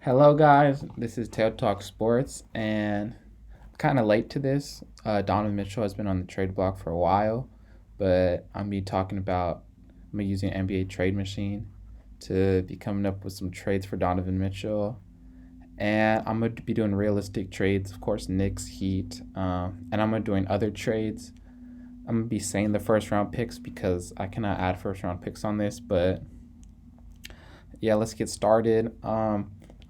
Hello, guys. This is Tail Talk Sports, and kind of late to this. Donovan Mitchell has been on the trade block for a while, but I'm be using NBA Trade Machine to be coming up with some trades for Donovan Mitchell, and I'm gonna be doing realistic trades, of course, Knicks, Heat, and I'm gonna doing other trades. I'm gonna be saying the first round picks because I cannot add first round picks on this, but yeah, let's get started.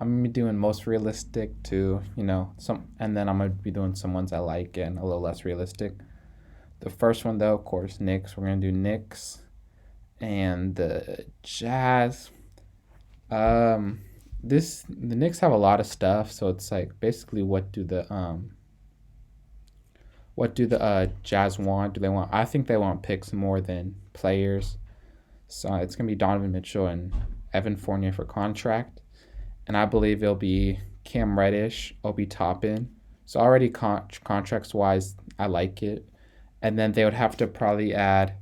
I'm gonna be doing most realistic to some, and then I'm gonna be doing some ones I like and a little less realistic. The first one though, of course, Knicks. We're gonna do Knicks and the Jazz. Um, the Knicks have a lot of stuff, so it's like basically what do the Jazz want? Do they want? I think they want picks more than players. So it's gonna be Donovan Mitchell and Evan Fournier for contract, and I believe it'll be Cam Reddish, Obi Toppin. So already contracts wise, I like it. And then they would have to probably add.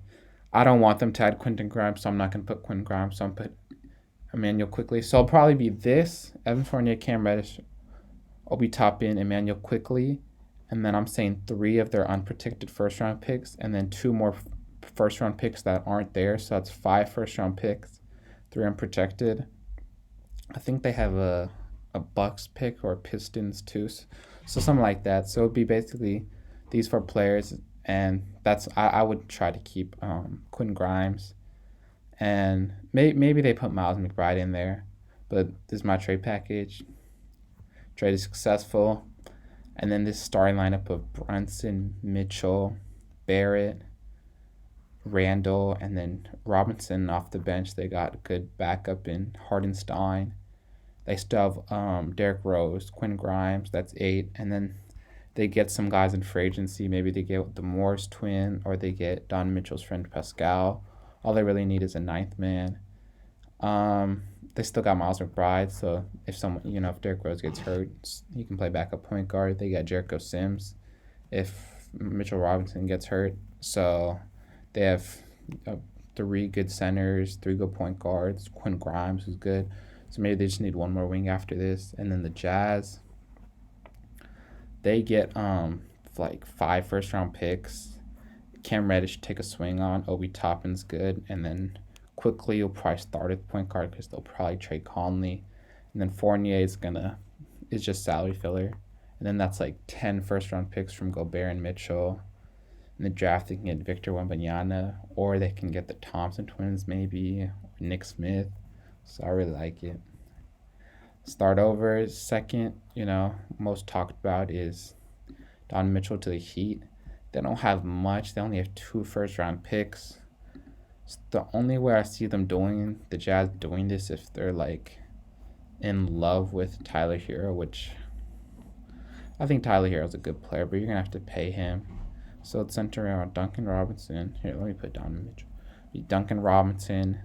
I don't want them to add Quentin Grimes, so I'm not gonna put Quentin Grimes. So I'm put Emmanuel quickly. So it'll probably be this: Evan Fournier, Cam Reddish, Obi Toppin, Emmanuel quickly, and then I'm saying three of their unprotected first round picks, and then two more first round picks that aren't there. So that's five first round picks, three unprotected. I think they have a Bucks pick or Pistons too, so something like that. So it'd be basically these four players, and I would try to keep Quinn Grimes, and maybe they put Miles McBride in there, but this is my trade package. Trade is successful, and then this starting lineup of Brunson, Mitchell, Barrett, Randall, and then Robinson off the bench. They got good backup in Hardenstein. They still have Derrick Rose, Quinn Grimes. That's eight, and then they get some guys in free agency. Maybe they get the Morris twin, or they get Don Mitchell's friend Pascal. All they really need is a ninth man. Um, they still got Miles McBride, so if Derrick Rose gets hurt, he can play backup point guard. They got Jericho Sims if Mitchell Robinson gets hurt. So they have uh, three good centers, three good point guards. Quinn Grimes who's good. So maybe they just need one more wing after this. And then the Jazz, they get like five first round picks. Cam Reddish take a swing on. Obi Toppin's good, and then quickly you'll probably start at point guard because they'll probably trade Conley, and then Fournier is just salary filler, and then that's like 10 first round picks from Gobert and Mitchell. In the draft, they can get Victor Wembanyama, or they can get the Thompson twins maybe, or Nick Smith. So I really like it. Start over second, most talked about is Don Mitchell to the Heat. They don't have much. They only have two first round picks. It's the only way I see the Jazz doing this, if they're like in love with Tyler Hero, which I think Tyler Hero's a good player, but you're gonna have to pay him. So it's centered around Duncan Robinson. Here, let me put Donovan Mitchell. Duncan Robinson,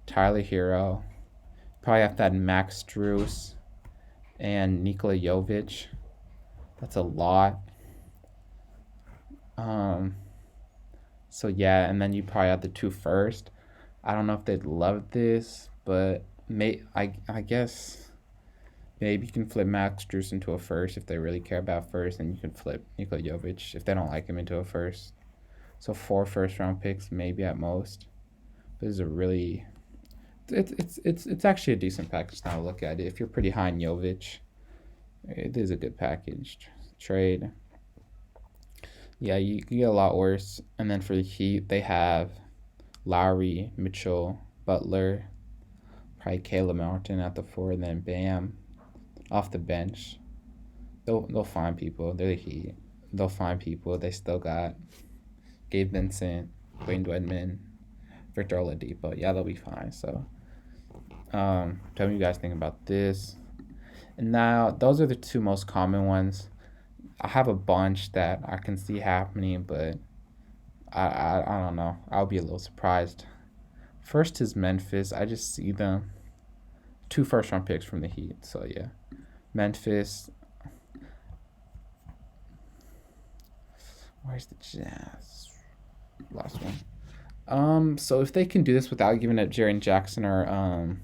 Tyler Hero. Probably have to add Max Strus and Nikola Jovic. That's a lot. Um, so yeah, and then you probably have the two first. I don't know if they'd love this, but I guess maybe you can flip Max Strus into a first if they really care about first, and you can flip Nikola Jovic if they don't like him into a first. So four first round picks maybe at most. This is a really it's actually a decent package now to look at it. If you're pretty high in Jovic, it is a good package trade. Yeah, you get a lot worse. And then for the Heat, they have Lowry, Mitchell, Butler, probably Caleb Martin at the four, and then Bam off the bench. They'll find people. They're the Heat. They'll find people. They still got Gabe Vincent, Wayne Wedman, Victor Oladipo. Yeah, they'll be fine. So, tell me what you guys think about this. And now, those are the two most common ones. I have a bunch that I can see happening, but I don't know. I'll be a little surprised. First is Memphis. I just see them. Two first round picks from the Heat. So, yeah. Memphis. Where's the Jazz? Last one. So if they can do this without giving up Jaren Jackson or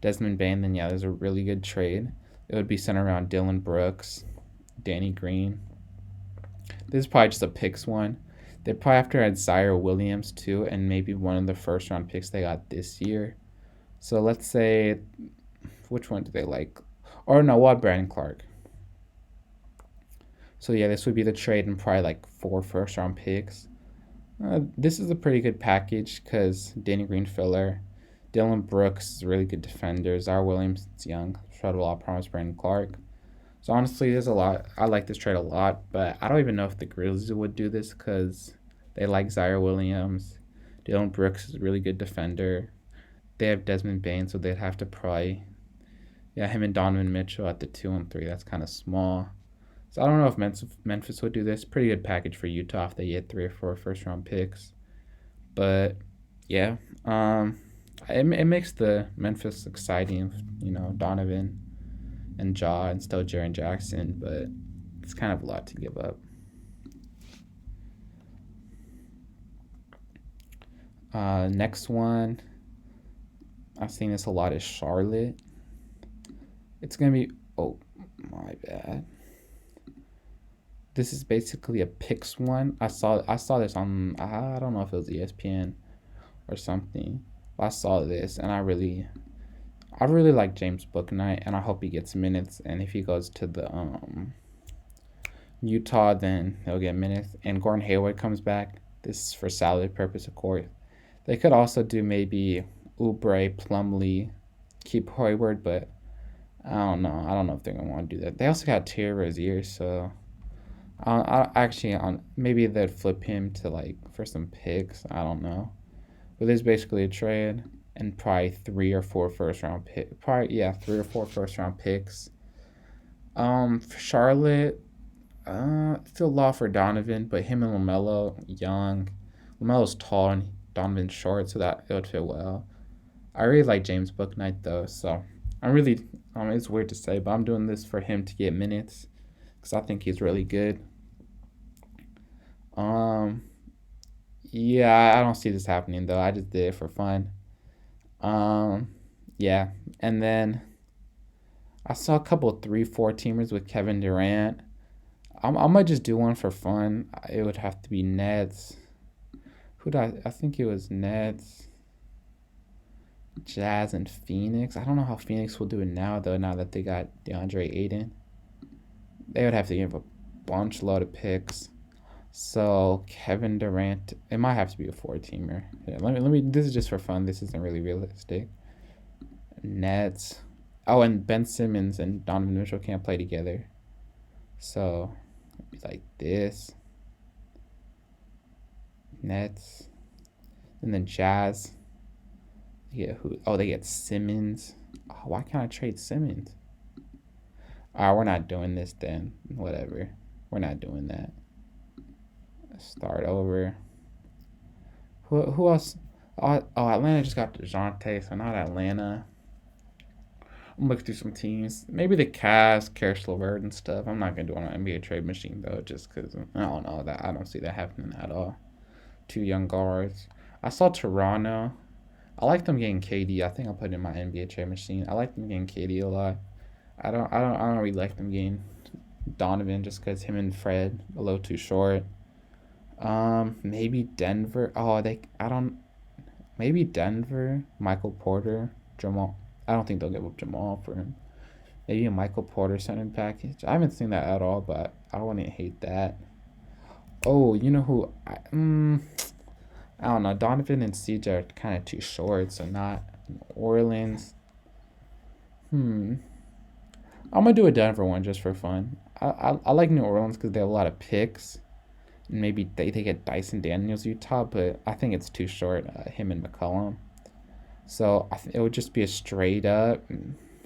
Desmond Bain, then yeah, there's a really good trade. It would be centered around Dylan Brooks, Danny Green. This is probably just a picks one. They probably have to add Zaire Williams too, and maybe one of the first round picks they got this year. So let's say, which one do they like? Or no, what Brandon Clark? So yeah, this would be the trade and probably like 4 first round picks. This is a pretty good package because Danny Green filler, Dylan Brooks is a really good defender. Zaire Williams is young, showed a lot of promise. Brandon Clark. So honestly, there's a lot. I like this trade a lot, but I don't even know if the Grizzlies would do this because they like Zaire Williams. Dylan Brooks is a really good defender. They have Desmond Bain, so they'd have to probably, yeah, him and Donovan Mitchell at the 2 and 3. That's kind of small. So I don't know if Memphis would do this. Pretty good package for Utah if they get 3 or 4 first round picks. But yeah, it makes the Memphis exciting. Donovan and Ja and still Jaren Jackson, but it's kind of a lot to give up. Next one, I've seen this a lot, is Charlotte. It's gonna be, oh my bad. This is basically a picks one. I saw this on, I don't know if it was ESPN or something. But I saw this and I really like James Bouknight, and I hope he gets minutes. And if he goes to the Utah, then he'll get minutes. And Gordon Hayward comes back. This is for salary purpose, of course. They could also do maybe Oubre, Plumlee, keep Hayward, but I don't know. I don't know if they're gonna want to do that. They also got Terry Rozier, so maybe they'd flip him to like for some picks. I don't know. But this is basically a trade and probably 3 or 4 first round picks. For Charlotte, feel law for Donovan, but him and LaMelo young. LaMelo's tall and Donovan's short, so that it would fit well. I really like James Bouknight though, so I'm really. It's weird to say, but I'm doing this for him to get minutes because I think he's really good. Um, yeah, I don't see this happening though. I just did it for fun. Um, yeah, and then I saw a couple of 3-4 teamers with Kevin Durant. I might just do one for fun. It would have to be Nets. Who did I think it was Nets, Jazz, and Phoenix. I don't know how Phoenix will do it now though. Now that they got DeAndre Ayton, they would have to give a bunch load of picks. So Kevin Durant, it might have to be a 4 teamer. Yeah, let me. This is just for fun. This isn't really realistic. Nets. Oh, and Ben Simmons and Donovan Mitchell can't play together. So it'd be like this. Nets. And then Jazz. Yeah, who? Oh, they get Simmons. Oh, why can't I trade Simmons? We're not doing this then. Whatever. We're not doing that. Start over. Who else? Oh, Atlanta just got DeJounte, so not Atlanta. I'm looking through some teams. Maybe the Cavs, Karis LeVert and stuff. I'm not gonna do it on an NBA trade machine though, just because I don't know that I don't see that happening at all. 2 young guards. I saw Toronto. I like them getting KD. I think I'll put it in my NBA trade machine. I like them getting KD a lot. I don't really like them getting Donovan just because him and Fred a little too short. Maybe Denver. Oh, I don't. Maybe Denver. Michael Porter, Jamal. I don't think they'll give up Jamal for him. Maybe a Michael Porter signing package. I haven't seen that at all, but I wouldn't hate that. Oh, you know who? I don't know. Donovan and CJ are kind of too short, so not New Orleans. I'm gonna do a Denver one just for fun. I like New Orleans because they have a lot of picks. And maybe they get Dyson Daniels Utah, but I think it's too short. Him and McCollum. So it would just be a straight up.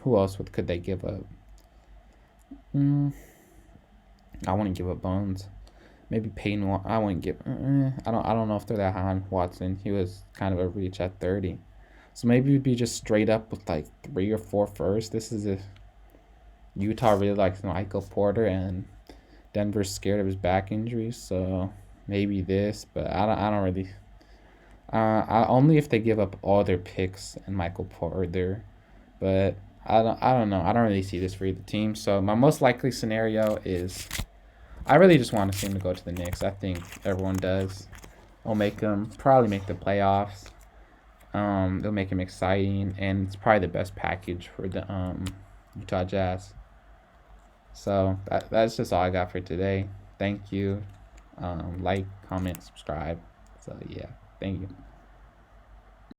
Who else could they give up? I wouldn't give up Bones. Maybe Peyton. I wouldn't give. I don't know if they're that high on Watson. He was kind of a reach at 30. So maybe it'd be just straight up with like 3 or 4 first. This is if Utah really likes Michael Porter and Denver's scared of his back injury. So maybe this, but I don't really. Only if they give up all their picks and Michael Porter, But I don't know. I don't really see this for either team. So my most likely scenario is I really just want to see him to go to the Knicks. I think everyone does. It'll make them probably make the playoffs. They'll make him exciting, and it's probably the best package for the Utah Jazz. So that's just all I got for today. Thank you. Like, comment, subscribe. So yeah, thank you.